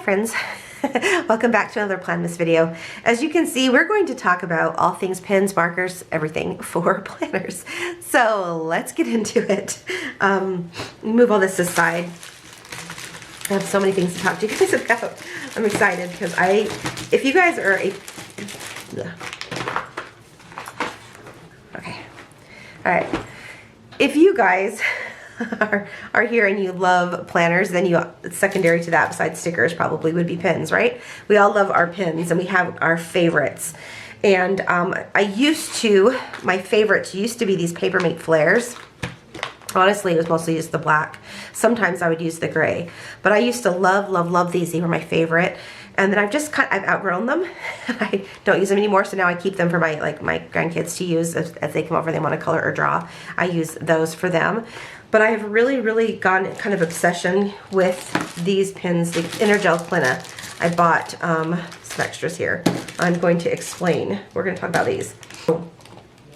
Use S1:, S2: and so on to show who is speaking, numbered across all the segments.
S1: friends. Welcome back to another Planmas video. As you can see, we're going to talk about all things pens, markers, everything for planners. So let's get into it. Move all this aside. I have so many things to talk to you guys about. I'm excited because if you guys are okay, all right. If you guys are here and you love planners, then secondary to that besides stickers probably would be pens, right? We all love our pens and we have our favorites. And my favorites used to be these Papermate flares. Honestly, it was mostly just the black. Sometimes I would use the gray, but I used to love these. They were my favorite. And then I've outgrown them. I don't use them anymore, so now I keep them for my grandkids to use as they come over and they want to color or draw. I use those for them. But I have really gone kind of obsession with these pins, the Gel Plena. I bought some extras here. I'm going to explain. We're going to talk about these.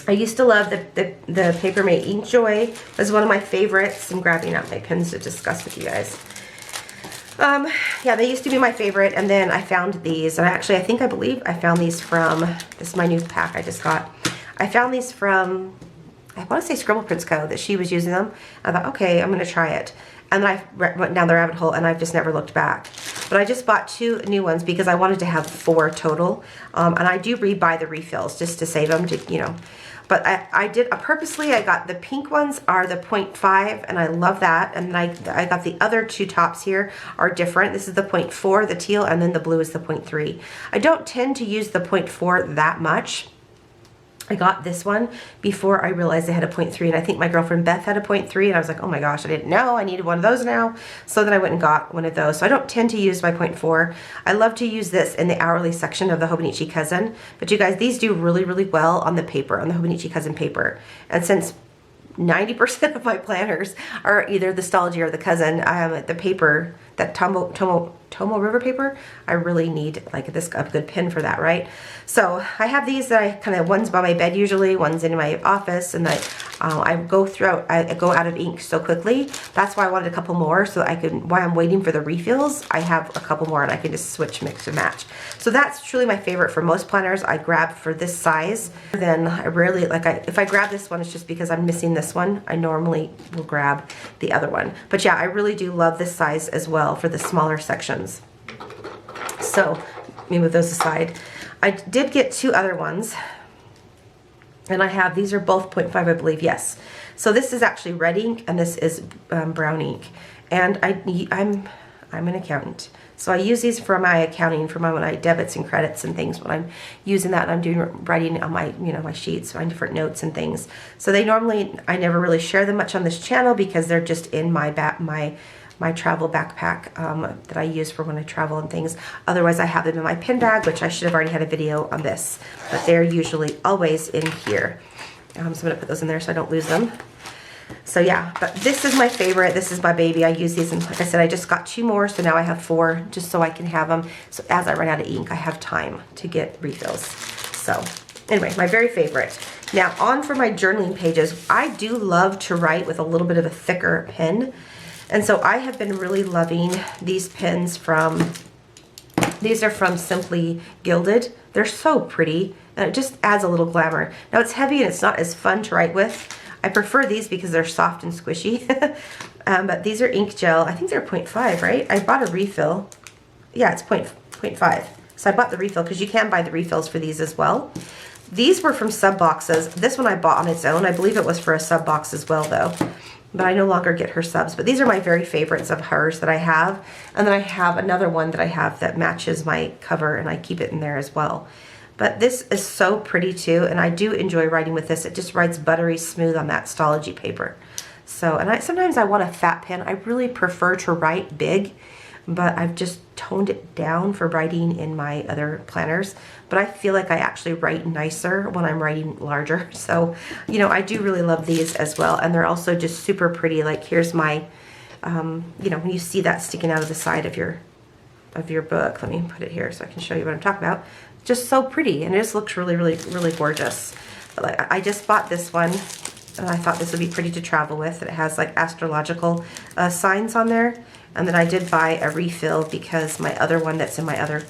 S1: I used to love the Papermate Ink Joy. It was one of my favorites. I'm grabbing out my pins to discuss with you guys. Yeah, they used to be my favorite, and then I found these, and I believe I found these from, this is my new pack I just got. I found these from, I want to say Scribble Prints Co. that she was using them. I thought, okay, I'm going to try it. And then I went down the rabbit hole and I've just never looked back. But I just bought 2 new ones because I wanted to have 4 total. And I do rebuy the refills just to save them, But I did purposely, I got the pink ones are the 0.5 and I love that. And then I got the other 2 tops here are different. This is the 0.4, the teal, and then the blue is the 0.3. I don't tend to use the 0.4 that much. I got this one before I realized they had a 0.3, and I think my girlfriend Beth had a 0.3, and I was like, oh my gosh, I didn't know I needed one of those now. So then I went and got one of those. So I don't tend to use my 0.4. I love to use this in the hourly section of the Hobonichi Cousin. But you guys, these do really well on the paper, on the Hobonichi Cousin paper. And since 90% of my planners are either the Stalogy or the Cousin, the paper, that Tomo River paper, I really need a good pen for that, right? So I have these that one's by my bed usually, one's in my office, and I go out of ink so quickly. That's why I wanted a couple more, so while I'm waiting for the refills, I have a couple more and I can just switch, mix and match. So that's truly my favorite for most planners. I grab for this size. Then I rarely, if I grab this one, it's just because I'm missing this one. I normally will grab the other one. But yeah, I really do love this size as well for the smaller sections. So let me move those aside. I did get 2 other ones, and these are both 0.5, I believe, yes. So this is actually red ink and this is brown ink. And I'm an accountant, so I use these for my accounting, for my debits and credits and things when I'm using that, and I'm writing on my my sheets, my different notes and things. So I never really share them much on this channel because they're just in my travel backpack that I use for when I travel and things. Otherwise, I have them in my pen bag, which I should have already had a video on this, but they're usually always in here. So I'm going to put those in there so I don't lose them. So yeah, but this is my favorite. This is my baby. I use these, and like I said, I just got 2 more, so now I have 4 just so I can have them. So as I run out of ink, I have time to get refills. So anyway, my very favorite. Now on for my journaling pages. I do love to write with a little bit of a thicker pen. And so I have been really loving these pens these are from Simply Gilded. They're so pretty, and it just adds a little glamour. Now it's heavy and it's not as fun to write with. I prefer these because they're soft and squishy. But these are ink gel. I think they're 0.5, right? I bought a refill. Yeah, it's 0.5. So I bought the refill because you can buy the refills for these as well. These were from sub boxes. This one I bought on its own. I believe it was for a sub box as well though. But I no longer get her subs. But these are my very favorites of hers that I have. And then I have another one that I have that matches my cover, and I keep it in there as well. But this is so pretty too, and I do enjoy writing with this. It just writes buttery smooth on that Stalogy paper. So, and sometimes I want a fat pen. I really prefer to write big, but I've just toned it down for writing in my other planners. But I feel like I actually write nicer when I'm writing larger. So, I do really love these as well. And they're also just super pretty. Like here's my, when you see that sticking out of the side of your book. Let me put it here so I can show you what I'm talking about. Just so pretty, and it just looks really gorgeous. But I just bought this one, and I thought this would be pretty to travel with. It has astrological signs on there, And then I did buy a refill because my other one that's in my other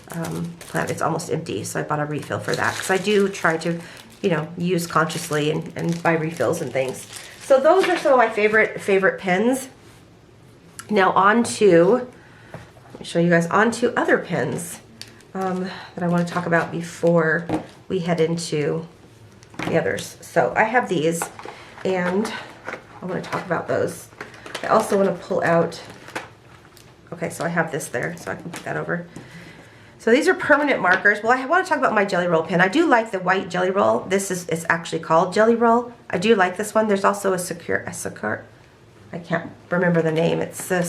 S1: plant, it's almost empty. So I bought a refill for that. Because I do try to, you know, use consciously and buy refills and things. So those are some of my favorite pens. Now on to, let me show you guys, on to other pens that I want to talk about before we head into the others. So I have these, and I want to talk about those. I also want to pull out, okay, so I have this there, so I can put that over. So these are permanent markers. Well, I want to talk about my Jelly Roll pen. I do like the white Jelly Roll. This is, it's actually called Jelly Roll. I do like this one. There's also a secure, I can't remember the name. It's a,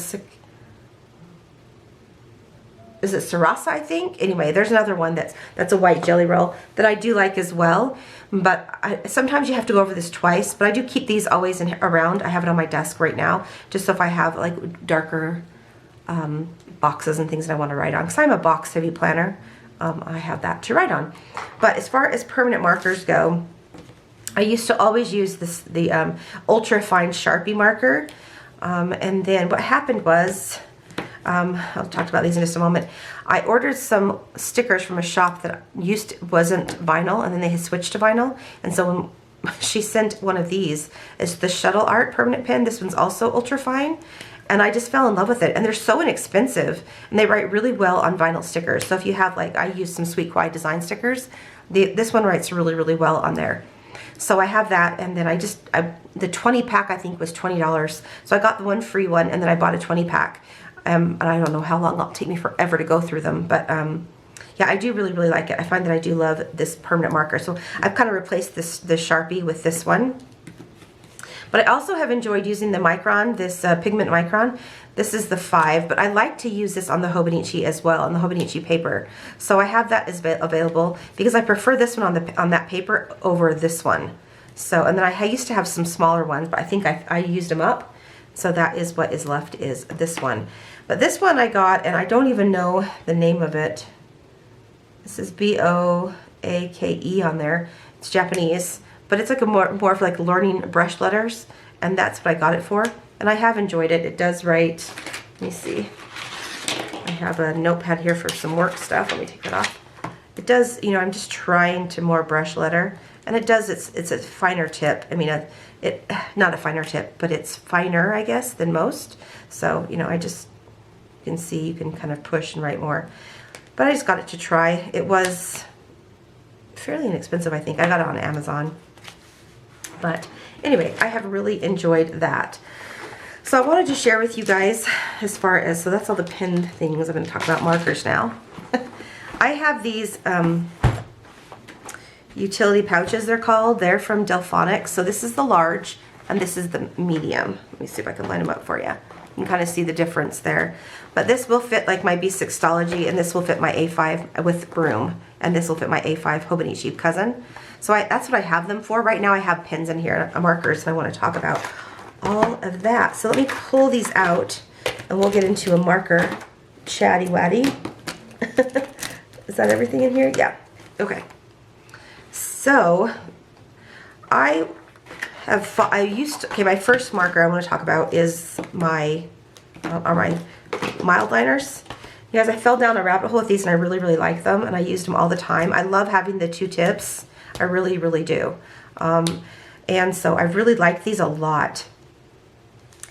S1: is it Sarasa, I think? Anyway, there's another one that's a white Jelly Roll that I do like as well. But sometimes you have to go over this twice. But I do keep these always around. I have it on my desk right now, just so if I have like darker boxes and things that I want to write on. Because I'm a box heavy planner, I have that to write on. But as far as permanent markers go, I used to always use the ultra fine Sharpie marker. And then what happened was, I'll talk about these in just a moment. I ordered some stickers from a shop that wasn't vinyl, and then they had switched to vinyl. And so when she sent one of these, it's the Shuttle Art permanent pen. This one's also ultra fine, and I just fell in love with it. And they're so inexpensive, and they write really well on vinyl stickers. So if you have, like, I use some Sweet Quiet Design stickers. This one writes really, really well on there. So I have that, and then the 20 pack I think was $20. So I got the one free one, and then I bought a 20 pack. And I don't know how long it'll take me forever to go through them, but yeah, I do really, really like it. I find that I do love this permanent marker. So I've kind of replaced this Sharpie with this one. But I also have enjoyed using the Micron, this Pigment Micron. This is the 5, but I like to use this on the Hobonichi as well, on the Hobonichi paper. So I have that as available because I prefer this one on that paper over this one. So, and then I used to have some smaller ones, but I think I used them up. So that is what is left, is this one. But this one I got, and I don't even know the name of it. This is B-O-A-K-E on there. It's Japanese, but it's like a more for like learning brush letters, and that's what I got it for. And I have enjoyed it. It does write, let me see. I have a notepad here for some work stuff. Let me take it off. It does, you know, I'm just trying to more brush letter, and it does, it's a finer tip. I mean, not a finer tip, but it's finer, I guess, than most. So, you know, you can see, you can kind of push and write more. But I just got it to try. It was fairly inexpensive, I think. I got it on Amazon. But anyway, I have really enjoyed that. So I wanted to share with you guys as far as, so that's all the pen things. I'm going to talk about markers now. I have these utility pouches, they're called. They're from Delphonics. So this is the large and this is the medium. Let me see if I can line them up for you. You can kind of see the difference there. But this will fit like my B6tology, and this will fit my A5 with Broom, and this will fit my A5 Hobonichi cousin. So that's what I have them for. Right now I have pens in here, markers, and I want to talk about all of that. So let me pull these out and we'll get into a marker chatty watty. Is that everything in here? Yeah. Okay. So my first marker I want to talk about is my mild liners. You guys, I fell down a rabbit hole with these, and I really, really like them, and I used them all the time. I love having the 2 tips. I really, really do. And so I really like these a lot.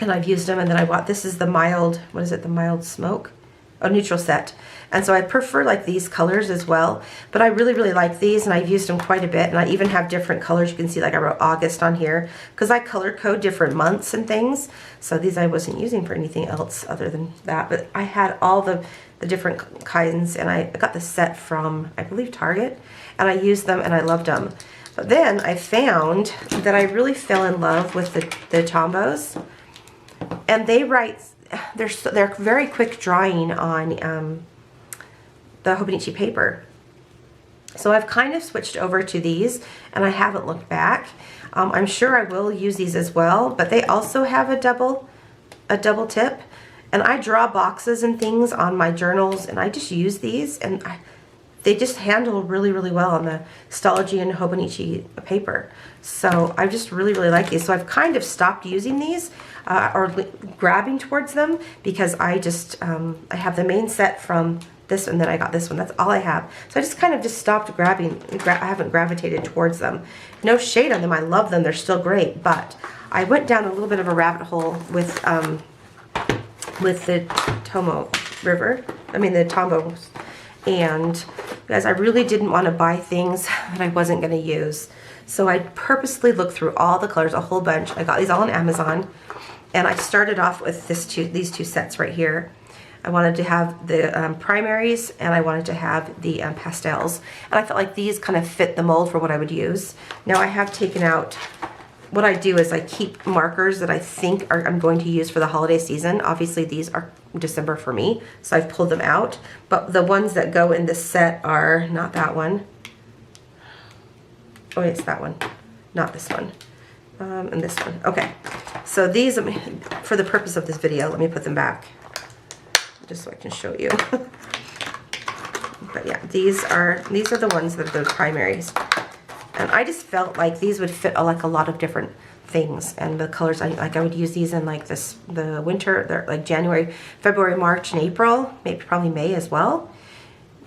S1: And I've used them, and then I bought, this is the mild, what is it, the mild smoke? Oh, neutral set. And so I prefer like these colors as well, but I really, really like these, and I've used them quite a bit, and I even have different colors. You can see like I wrote August on here because I color code different months and things. So these I wasn't using for anything else other than that, but I had all the different kinds, and I got the set from, I believe, Target, and I used them and I loved them. But then I found that I really fell in love with the Tombos, and they write, they're very quick drying on the Hobonichi paper. So I've kind of switched over to these, and I haven't looked back. I'm sure I will use these as well, but they also have a double tip, and I draw boxes and things on my journals, and I just use these, and they just handle really, really well on the Stalogy and Hobonichi paper. So I just really, really like these. So I've kind of stopped using these or grabbing towards them because I just, I have the main set from this, and then I got this one. That's all I have. So I just kind of just stopped grabbing. I haven't gravitated towards them. No shade on them. I love them. They're still great. But I went down a little bit of a rabbit hole with the Tomo River. I mean the Tombos. And guys, I really didn't want to buy things that I wasn't going to use. So I purposely looked through all the colors, a whole bunch. I got these all on Amazon. And I started off with these two sets right here. I wanted to have the primaries, and I wanted to have the pastels. And I felt like these kind of fit the mold for what I would use. Now I have taken out, what I do is I keep markers that I think I'm going to use for the holiday season. Obviously these are December for me, so I've pulled them out. But the ones that go in this set are not that one. Oh, it's that one, not this one. And this one. Okay, so these, for the purpose of this video, let me put them back just so I can show you. But yeah, these are the ones that are the primaries. And I just felt like these would fit like a lot of different things, and the colors, I would use these in like the winter, like January, February, March, and April, maybe probably May as well,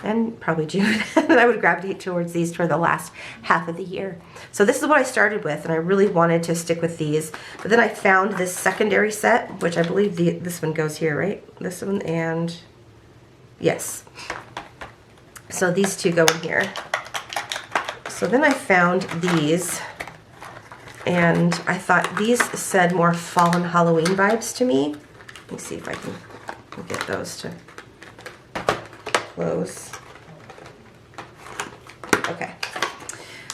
S1: and probably June. And I would gravitate towards these for the last half of the year. So this is what I started with, and I really wanted to stick with these. But then I found this secondary set, which I believe this one goes here, right? This one, and yes. So these two go in here. So then I found these, and I thought these said more fall and Halloween vibes to me. Let me see if I can get those to close. Okay.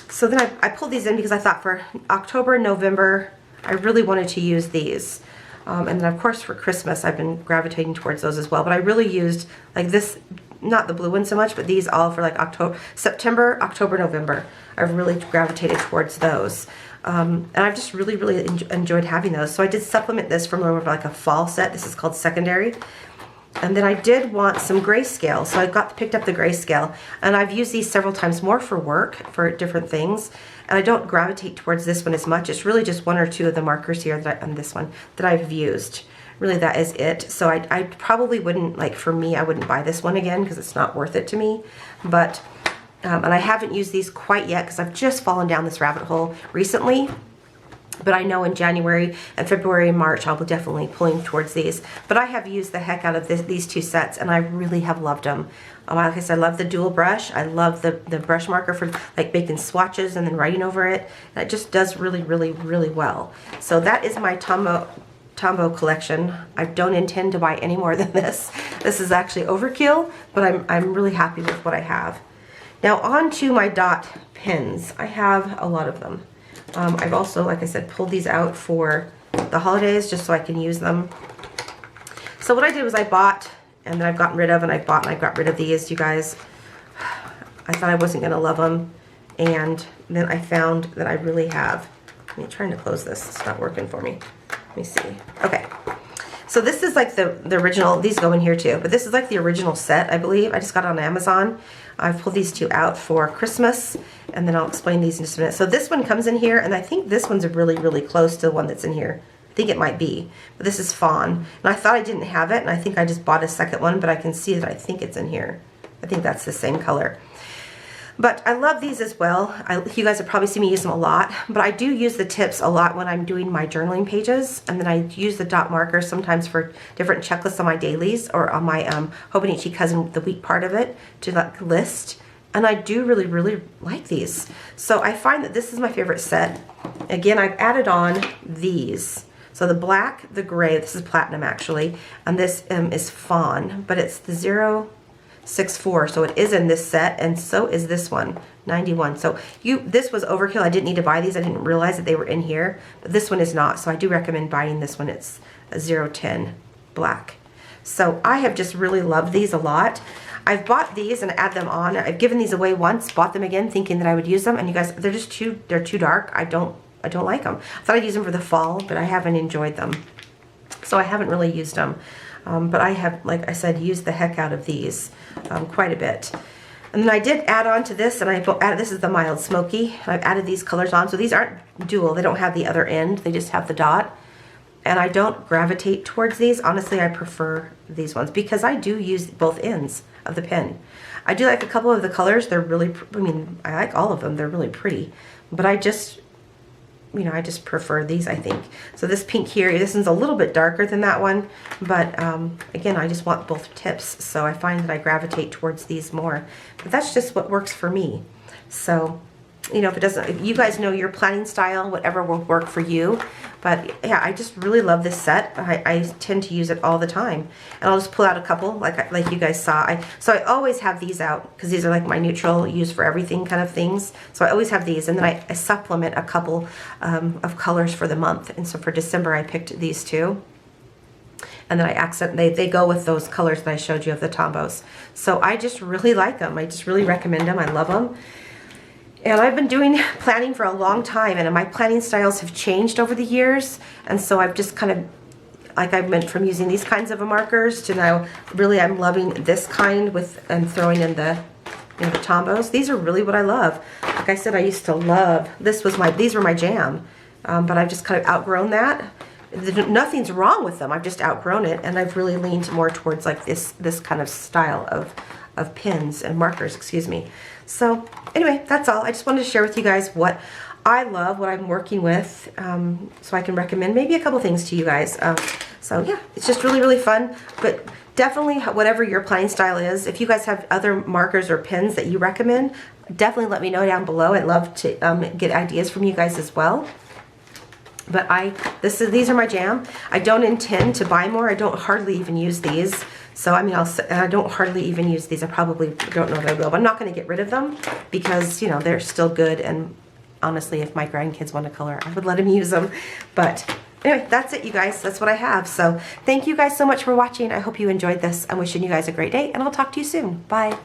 S1: So then I pulled these in because I thought for October and November, I really wanted to use these. And then of course for Christmas, I've been gravitating towards those as well. But I really used like this, not the blue one so much, but these all for like September, October, November. I've really gravitated towards those. And I've just really, really enjoyed having those. So I did supplement this from more of like a fall set. This is called Secondary. And then I did want some grayscale, so I picked up the grayscale. And I've used these several times more for work, for different things. And I don't gravitate towards this one as much. It's really just one or two of the markers here and this one that I've used. Really, that is it. So I probably wouldn't, like for me, I wouldn't buy this one again because it's not worth it to me. But, and I haven't used these quite yet because I've just fallen down this rabbit hole recently. But I know in January and February and March, I'll be definitely pulling towards these. But I have used the heck out of these two sets, and I really have loved them. Like I said, I love the dual brush. I love the brush marker for like making swatches and then writing over it. And it just does really, really, really well. So that is my Tombow collection. I don't intend to buy any more than this. This is actually overkill, but I'm really happy with what I have. Now on to my dot pins. I have a lot of them. I've also, like I said, pulled these out for the holidays just so I can use them. So what I did was I bought, and then I've gotten rid of, and I bought and I got rid of these, you guys. I thought I wasn't going to love them, and then I found that I really have. I'm trying to close this. It's not working for me. Let me see. Okay. So this is like the original. These go in here too, but this is like the original set, I believe. I just got it on Amazon. I've pulled these two out for Christmas, and then I'll explain these in just a minute. So this one comes in here, and I think this one's really, really close to the one that's in here. I think it might be, but this is Fawn. And I thought I didn't have it, and I think I just bought a second one, but I can see that I think it's in here. I think that's the same color. But I love these as well. You guys have probably seen me use them a lot, but I do use the tips a lot when I'm doing my journaling pages, and then I use the dot marker sometimes for different checklists on my dailies or on my Hobonichi Cousin, the week part of it, to like list. And I do really, really like these. So I find that this is my favorite set. Again, I've added on these. So the black, the gray, this is platinum actually, and this is fawn, but it's the 064, so it is in this set, and so is this one, 91. So this was overkill. I didn't need to buy these. I didn't realize that they were in here, but this one is not, so I do recommend buying this one. It's a 010 black. So I have just really loved these a lot. I've bought these and add them on. I've given these away once, bought them again thinking that I would use them, and you guys, they're just they're too dark. I don't like them. I thought I'd use them for the fall, but I haven't enjoyed them. So I haven't really used them. But I have, like I said, used the heck out of these quite a bit. And then I did add on to this, and this is the mild smoky. I've added these colors on. So these aren't dual. They don't have the other end. They just have the dot. And I don't gravitate towards these. Honestly, I prefer these ones because I do use both ends of the pen. I do like a couple of the colors. They're really, I mean, I like all of them. They're really pretty. But I just, you know, I just prefer these, I think. So this pink here, this one's a little bit darker than that one. But again, I just want both tips. So I find that I gravitate towards these more. But that's just what works for me. So, you know, if you guys know your planning style, whatever will work for you. But yeah, I just really love this set. I tend to use it all the time. And I'll just pull out a couple, like you guys saw. So I always have these out because these are like my neutral, use for everything kind of things. So I always have these, and then I supplement a couple of colors for the month. And so for December, I picked these two. And then they go with those colors that I showed you of the Tombos. So I just really like them. I just really recommend them. I love them. And I've been doing planning for a long time, and my planning styles have changed over the years. And so I've just kind of, like I went from using these kinds of markers to now really I'm loving this kind and throwing in the Tombos. These are really what I love. Like I said, I used to love, these were my jam. But I've just kind of outgrown that. Nothing's wrong with them. I've just outgrown it, and I've really leaned more towards like this kind of style of pins and markers, excuse me. So anyway, that's all. I just wanted to share with you guys what I love, what I'm working with, so I can recommend maybe a couple things to you guys. So yeah, it's just really, really fun. But definitely, whatever your planning style is, if you guys have other markers or pens that you recommend, definitely let me know down below. I'd love to get ideas from you guys as well. But these are my jam. I don't intend to buy more. I don't hardly even use these. So I mean, I don't hardly even use these. I probably don't know that I will, but I'm not going to get rid of them because, you know, they're still good. And honestly, if my grandkids want to color, I would let them use them. But anyway, that's it, you guys. That's what I have. So thank you guys so much for watching. I hope you enjoyed this. I'm wishing you guys a great day, and I'll talk to you soon. Bye.